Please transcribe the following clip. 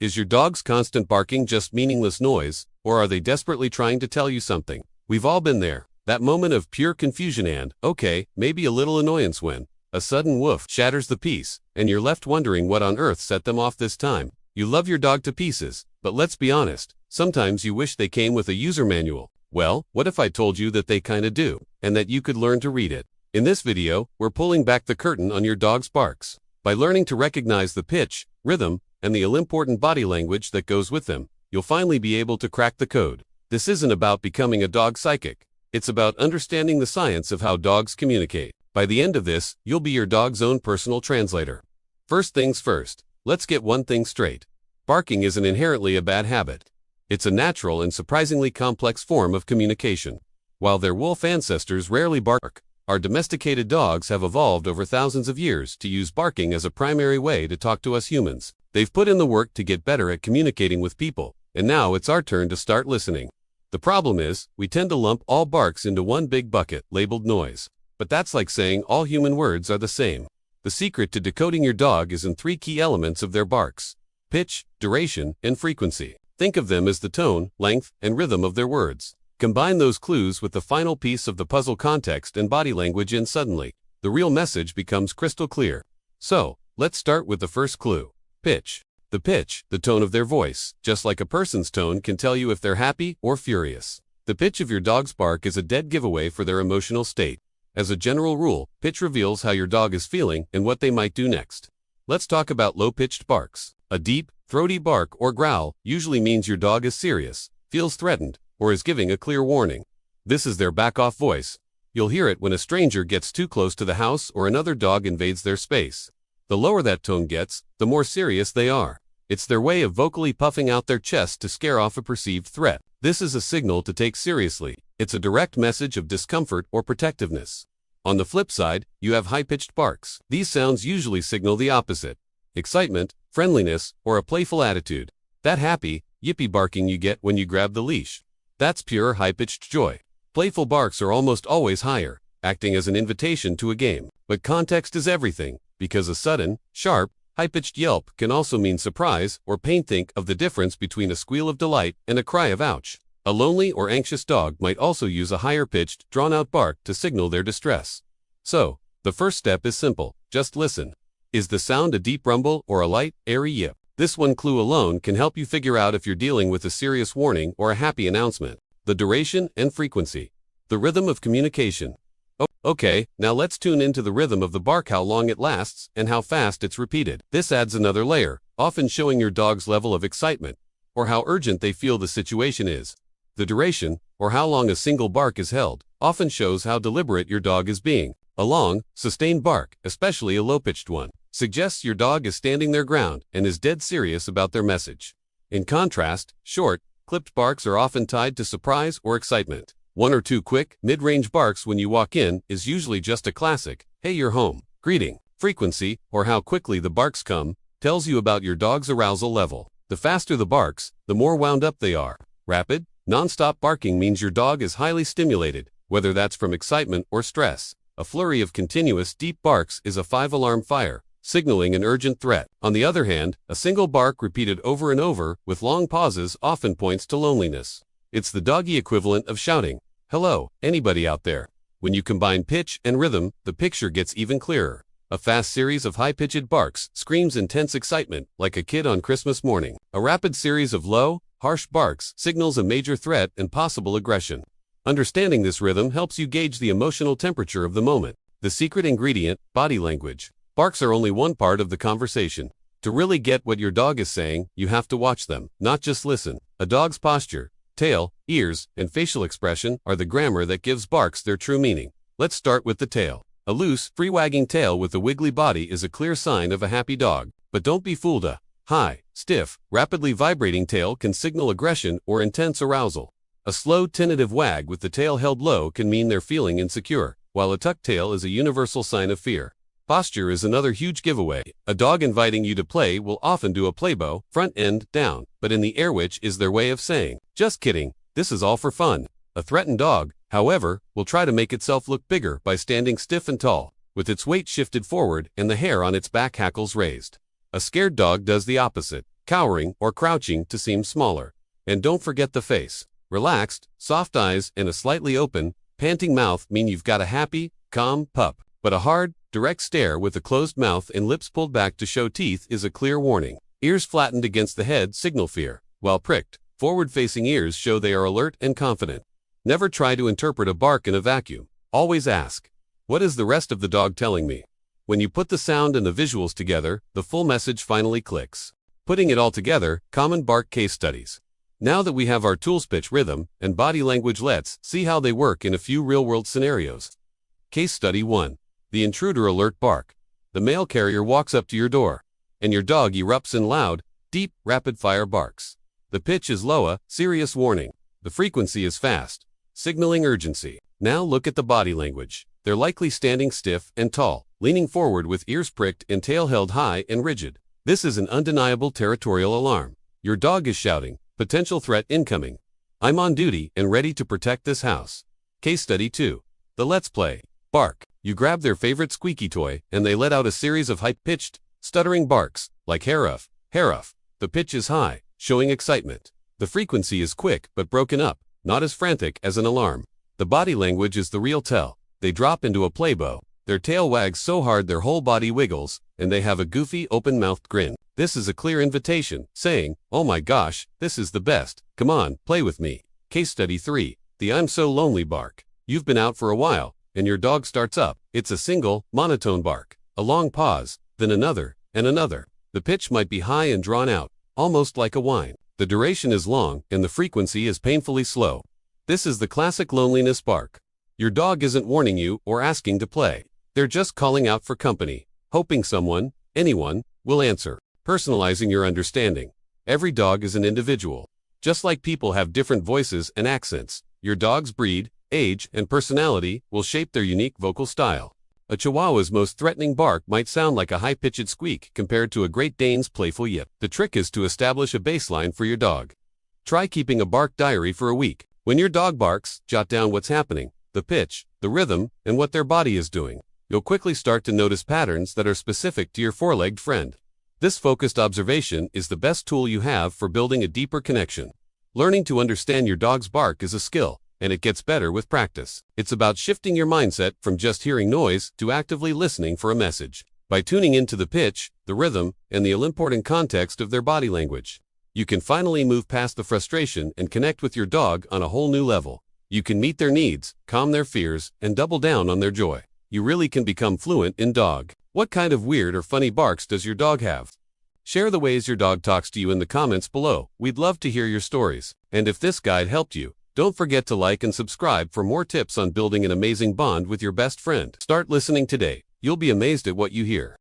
Is your dog's constant barking just meaningless noise, or are they desperately trying to tell you something? We've all been there. That moment of pure confusion and, okay, maybe a little annoyance when a sudden woof shatters the peace, and you're left wondering what on earth set them off this time. You love your dog to pieces, but let's be honest, sometimes you wish they came with a user manual. Well, what if I told you that they kinda do, and that you could learn to read it? In this video, we're pulling back the curtain on your dog's barks. By learning to recognize the pitch, rhythm, and the all-important body language that goes with them, you'll finally be able to crack the code. This isn't about becoming a dog psychic. It's about understanding the science of how dogs communicate. By the end of this, you'll be your dog's own personal translator. First things first, let's get one thing straight. Barking isn't inherently a bad habit. It's a natural and surprisingly complex form of communication. While their wolf ancestors rarely bark, our domesticated dogs have evolved over thousands of years to use barking as a primary way to talk to us humans. They've put in the work to get better at communicating with people, and now it's our turn to start listening. The problem is, we tend to lump all barks into one big bucket labeled noise. But that's like saying all human words are the same. The secret to decoding your dog is in 3 key elements of their barks: pitch, duration, and frequency. Think of them as the tone, length, and rhythm of their words. Combine those clues with the final piece of the puzzle: context and body language, and suddenly, the real message becomes crystal clear. So, let's start with the first clue: pitch. The pitch, the tone of their voice, just like a person's tone, can tell you if they're happy or furious. The pitch of your dog's bark is a dead giveaway for their emotional state. As a general rule, pitch reveals how your dog is feeling and what they might do next. Let's talk about low-pitched barks. A deep, throaty bark or growl usually means your dog is serious, feels threatened, or is giving a clear warning. This is their back-off voice. You'll hear it when a stranger gets too close to the house or another dog invades their space. The lower that tone gets, the more serious they are. It's their way of vocally puffing out their chest to scare off a perceived threat. This is a signal to take seriously. It's a direct message of discomfort or protectiveness. On the flip side, you have high-pitched barks. These sounds usually signal the opposite: excitement, friendliness, or a playful attitude. That happy, yippy barking you get when you grab the leash. That's pure high-pitched joy. Playful barks are almost always higher, acting as an invitation to a game. But context is everything, because a sudden, sharp, high-pitched yelp can also mean surprise or pain. Think of the difference between a squeal of delight and a cry of ouch. A lonely or anxious dog might also use a higher-pitched, drawn-out bark to signal their distress. So, the first step is simple: just listen. Is the sound a deep rumble or a light, airy yip? This one clue alone can help you figure out if you're dealing with a serious warning or a happy announcement. The duration and frequency. The rhythm of communication. Okay, now let's tune into the rhythm of the bark: how long it lasts and how fast it's repeated. This adds another layer, often showing your dog's level of excitement, or how urgent they feel the situation is. The duration, or how long a single bark is held, often shows how deliberate your dog is being. A long, sustained bark, especially a low-pitched one, suggests your dog is standing their ground and is dead serious about their message. In contrast, short, clipped barks are often tied to surprise or excitement. 1 or 2 quick, mid-range barks when you walk in is usually just a classic "hey, you're home" greeting. Frequency, or how quickly the barks come, tells you about your dog's arousal level. The faster the barks, the more wound up they are. Rapid, non-stop barking means your dog is highly stimulated, whether that's from excitement or stress. A flurry of continuous, deep barks is a 5-alarm fire, signaling an urgent threat. On the other hand, a single bark repeated over and over, with long pauses, often points to loneliness. It's the doggy equivalent of shouting, "Hello, anybody out there?" When you combine pitch and rhythm, the picture gets even clearer. A fast series of high-pitched barks screams intense excitement, like a kid on Christmas morning. A rapid series of low, harsh barks signals a major threat and possible aggression. Understanding this rhythm helps you gauge the emotional temperature of the moment. The secret ingredient: body language. Barks are only one part of the conversation. To really get what your dog is saying, you have to watch them, not just listen. A dog's posture, tail, ears, and facial expression are the grammar that gives barks their true meaning. Let's start with the tail. A loose, free-wagging tail with a wiggly body is a clear sign of a happy dog. But don't be fooled. A high, stiff, rapidly vibrating tail can signal aggression or intense arousal. A slow, tentative wag with the tail held low can mean they're feeling insecure, while a tucked tail is a universal sign of fear. Posture is another huge giveaway. A dog inviting you to play will often do a playbow, front end down, but in the air, which is their way of saying, "Just kidding, this is all for fun." A threatened dog, however, will try to make itself look bigger by standing stiff and tall, with its weight shifted forward and the hair on its back hackles raised. A scared dog does the opposite. cowering, or crouching to seem smaller. And don't forget the face. Relaxed, soft eyes, and a slightly open, panting mouth mean you've got a happy, calm pup. But a hard, direct stare with a closed mouth and lips pulled back to show teeth is a clear warning. Ears flattened against the head signal fear, while pricked, forward-facing ears show they are alert and confident. Never try to interpret a bark in a vacuum. Always ask, what is the rest of the dog telling me? When you put the sound and the visuals together, the full message finally clicks. Putting it all together, common bark case studies. Now that we have our tools, pitch, rhythm, and body language, let's see how they work in a few real-world scenarios. Case study 1. The intruder alert bark. The mail carrier walks up to your door, and your dog erupts in loud, deep, rapid-fire barks. The pitch is low, serious warning. The frequency is fast, signaling urgency. Now look at the body language. They're likely standing stiff and tall, leaning forward with ears pricked and tail held high and rigid. This is an undeniable territorial alarm. Your dog is shouting, potential threat incoming. I'm on duty and ready to protect this house. Case study 2. The let's play bark. You grab their favorite squeaky toy and they let out a series of high-pitched, stuttering barks, like haruff, haruff. The pitch is high, showing excitement. The frequency is quick but broken up, not as frantic as an alarm. The body language is the real tell. They drop into a playbow. Their tail wags so hard their whole body wiggles, and they have a goofy, open-mouthed grin. This is a clear invitation, saying, oh my gosh, this is the best. Come on, play with me. Case study 3. The I'm so lonely bark. You've been out for a while, and your dog starts up. It's a single, monotone bark. A long pause, then another, and another. The pitch might be high and drawn out, almost like a whine. The duration is long, and the frequency is painfully slow. This is the classic loneliness bark. Your dog isn't warning you or asking to play. They're just calling out for company, hoping someone, anyone, will answer. Personalizing your understanding. Every dog is an individual. Just like people have different voices and accents, your dog's breed, age, and personality will shape their unique vocal style. A Chihuahua's most threatening bark might sound like a high-pitched squeak compared to a Great Dane's playful yip. The trick is to establish a baseline for your dog. Try keeping a bark diary for a week. When your dog barks, jot down what's happening, the pitch, the rhythm, and what their body is doing. You'll quickly start to notice patterns that are specific to your four-legged friend. This focused observation is the best tool you have for building a deeper connection. Learning to understand your dog's bark is a skill, and it gets better with practice. It's about shifting your mindset from just hearing noise to actively listening for a message. By tuning into the pitch, the rhythm, and the all-important context of their body language, you can finally move past the frustration and connect with your dog on a whole new level. You can meet their needs, calm their fears, and double down on their joy. You really can become fluent in dog. What kind of weird or funny barks does your dog have? Share the ways your dog talks to you in the comments below. We'd love to hear your stories. And if this guide helped you, don't forget to like and subscribe for more tips on building an amazing bond with your best friend. Start listening today. You'll be amazed at what you hear.